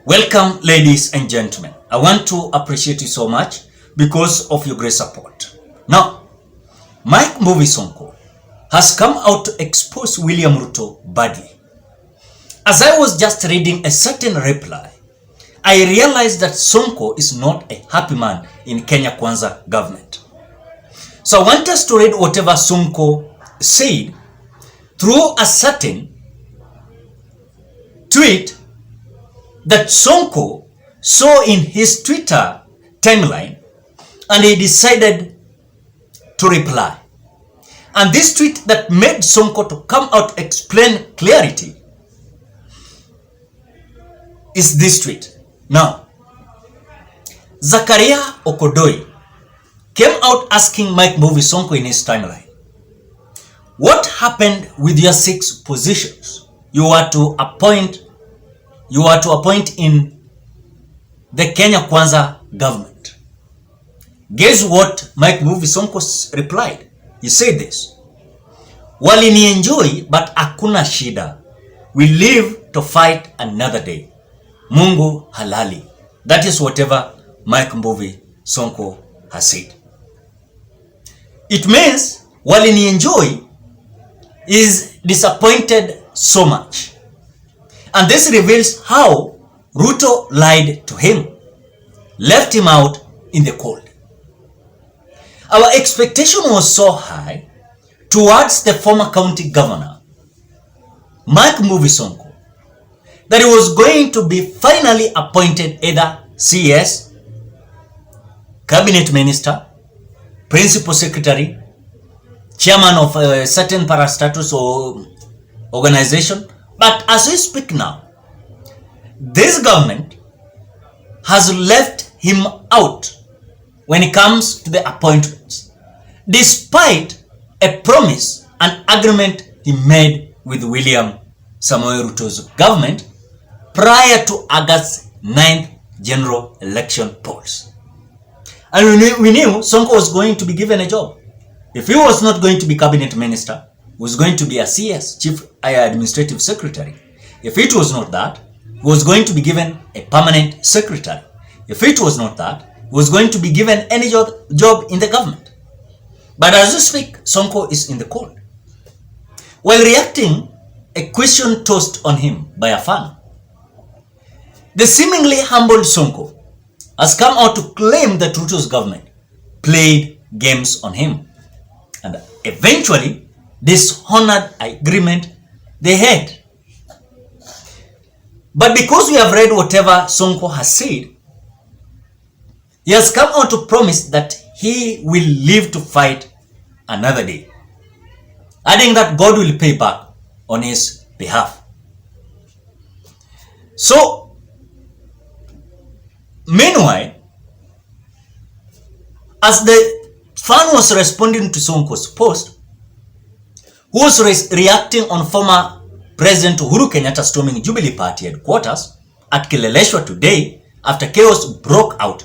Welcome, ladies and gentlemen. I want to appreciate you so much because of your great support. Now, Mkora Sonko has come out to expose William Ruto badly. As I was just reading a certain reply, I realized that Sonko is not a happy man in Kenya Kwanza government. So I want us to read whatever Sonko said through a certain tweet that Sonko saw in his Twitter timeline, and he decided to reply. And this tweet that made Sonko to come out explain clarity is this tweet. Now, Zakaria Okodoi came out asking Mkora Sonko in his timeline, what happened with your 6 positions you were to appoint in the Kenya Kwanza government? Guess what Mkora Sonko replied? He said this: Walinienjoy but hakuna shida. We live to fight another day. Mungu halali. That is whatever Mkora Sonko has said. It means Walinienjoy is disappointed so much. And this reveals how Ruto lied to him, left him out in the cold. Our expectation was so high towards the former county governor, Mkora Sonko, that he was going to be finally appointed either CS, cabinet minister, principal secretary, chairman of a certain parastatus or organization. But as we speak now, this government has left him out when it comes to the appointments, despite a promise and agreement he made with William Samoei Ruto's government prior to August 9th general election polls. And we knew Sonko was going to be given a job. If he was not going to be cabinet minister, he was going to be a CS, chief administrative secretary. If it was not that, he was going to be given a permanent secretary. If it was not that, he was going to be given any job in the government. But as we speak, Sonko is in the cold. While reacting a question tossed on him by a fan, the seemingly humbled Sonko has come out to claim that Ruto's government played games on him and eventually dishonored agreement they had. But because we have read whatever Sonko has said, he has come out to promise that he will live to fight another day, adding that God will pay back on his behalf. So, meanwhile, as the fan was responding to Sonko's post, who was reacting on former President Uhuru Kenyatta storming Jubilee Party headquarters at Kileleshwa today after chaos broke out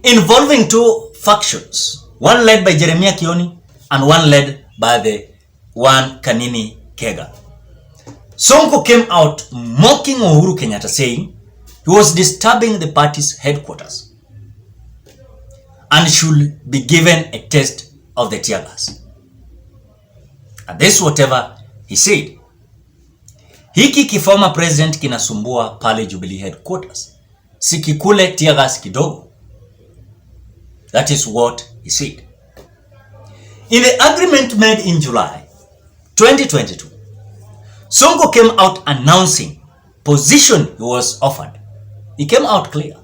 involving 2 factions, one led by Jeremiah Kioni and one led by the one Kanini Kega. Sonko came out mocking Uhuru Kenyatta, saying he was disturbing the party's headquarters and should be given a taste of the tear gas. And this whatever he said. Hiki kifoma president kinasumbua pale Jubilee headquarters. Sikikule tear gas kidogo. That is what he said. In the agreement made in July 2022, Sonko came out announcing position he was offered. He came out clear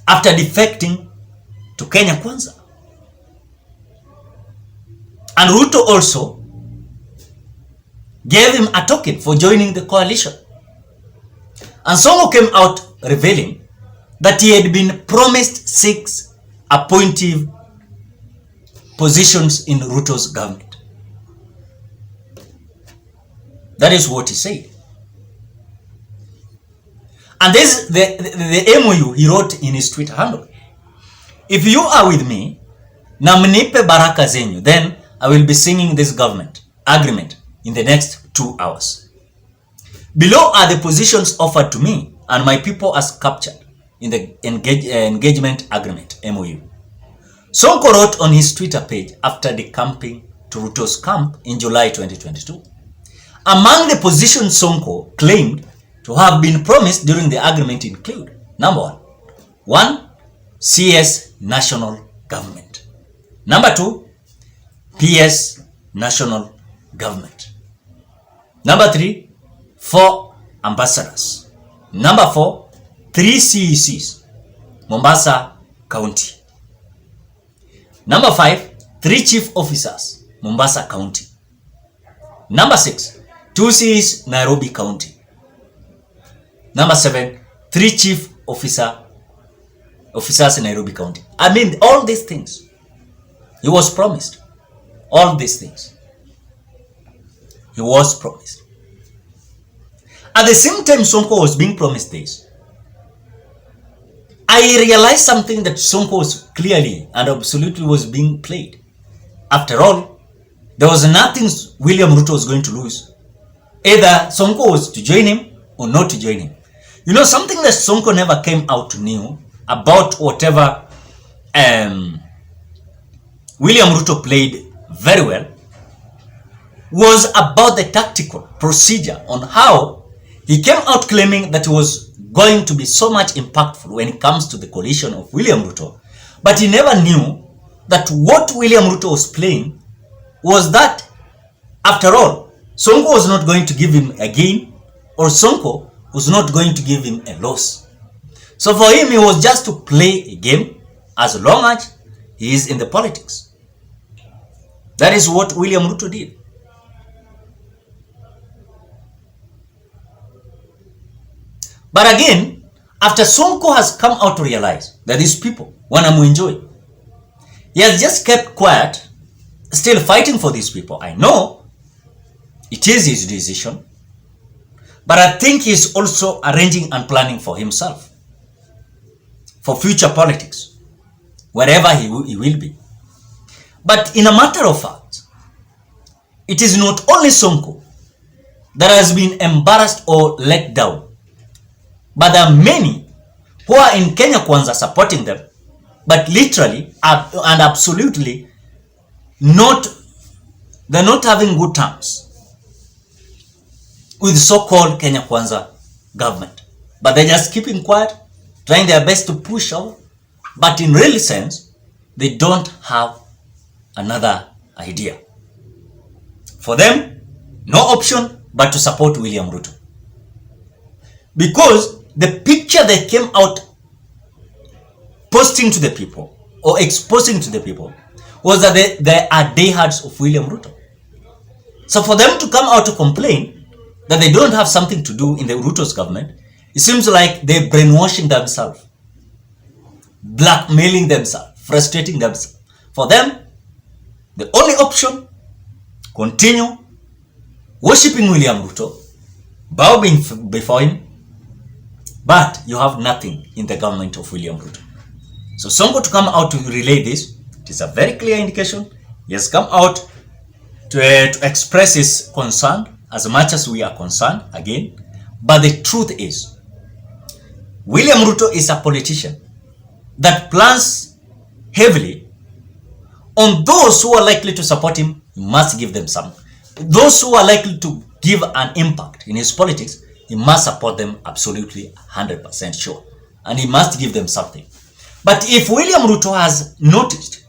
after defecting to Kenya Kwanza. And Ruto also gave him a token for joining the coalition. And Sonko came out revealing that he had been promised 6 appointive positions in Ruto's government. That is what he said. And this is the MOU he wrote in his Twitter handle. If you are with me, na mnipe baraka zenyu, then I will be singing this government agreement in the next 2 hours. Below are the positions offered to me and my people as captured in the engagement agreement, MOU. Sonko wrote on his Twitter page after decamping to Ruto's camp in July 2022. Among the positions Sonko claimed to have been promised during the agreement include: number 1, CS national government. Number 2, PS national government. Number 3, 4 ambassadors. Number 4, 3 CECs, Mombasa County. Number 5, 3 chief officers, Mombasa County. Number 6, 2 CEs, Nairobi County. Number 7, 3 chief officers in Nairobi County. I mean, all these things. He was promised. All these things. He was promised. At the same time Sonko was being promised this, I realized something, that Sonko was clearly and absolutely was being played. After all, there was nothing William Ruto was going to lose. Either Sonko was to join him or not to join him. You know, something that Sonko never came out to know about whatever William Ruto played very well was about the tactical procedure on how he came out claiming that he was going to be so much impactful when it comes to the coalition of William Ruto. But he never knew that what William Ruto was playing was that, after all, Sonko was not going to give him a gain, or Sonko was not going to give him a loss. So for him, it was just to play a game as long as he is in the politics. That is what William Ruto did. But again, after Sonko has come out to realize that these people want to enjoy, he has just kept quiet, still fighting for these people. I know it is his decision, but I think he's also arranging and planning for himself, for future politics, wherever he will be. But in a matter of fact, it is not only Sonko that has been embarrassed or let down, but there are many who are in Kenya Kwanza supporting them, but literally and absolutely they're not having good terms with so-called Kenya Kwanza government. But they're just keeping quiet, trying their best to push out. But in real sense, they don't have another idea. For them, no option but to support William Ruto. Because the picture they came out posting to the people or exposing to the people was that they are diehards of William Ruto. So for them to come out to complain that they don't have something to do in the Ruto's government, it seems like they're brainwashing themselves, blackmailing themselves, frustrating themselves. For them, the only option, continue worshipping William Ruto, bowing before him, but you have nothing in the government of William Ruto. So Sonko to come out to relay this, it is a very clear indication. He has come out to express his concern as much as we are concerned again. But the truth is, William Ruto is a politician that plans heavily on those who are likely to support him. You must give them some. Those who are likely to give an impact in his politics, he must support them absolutely 100% sure. And he must give them something. But if William Ruto has noticed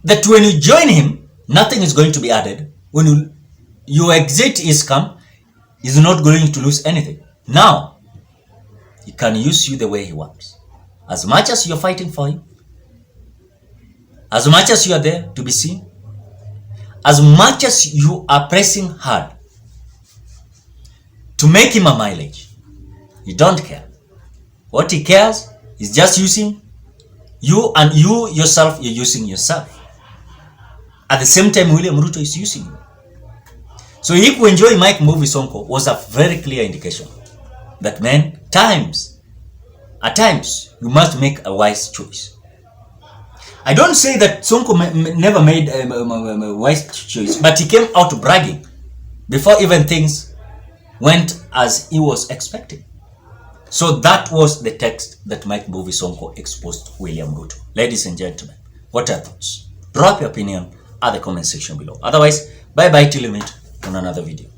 that when you join him, nothing is going to be added, when you exit his camp, he's not going to lose anything. Now, he can use you the way he wants. As much as you're fighting for him, as much as you are there to be seen, as much as you are pressing hard to make him a mileage, he don't care. What he cares is just using you, and you yourself, you're using yourself. At the same time, William Ruto is using you. So if we enjoy Mike movie Sonko was a very clear indication that, man, at times, you must make a wise choice. I don't say that Sonko never made a wise choice, but he came out bragging before even things went as he was expecting. So that was the text that Mike Mbuvi Sonko exposed William Ruto. Ladies and gentlemen, what are your thoughts? Drop your opinion at the comment section below. Otherwise, bye-bye till you meet on another video.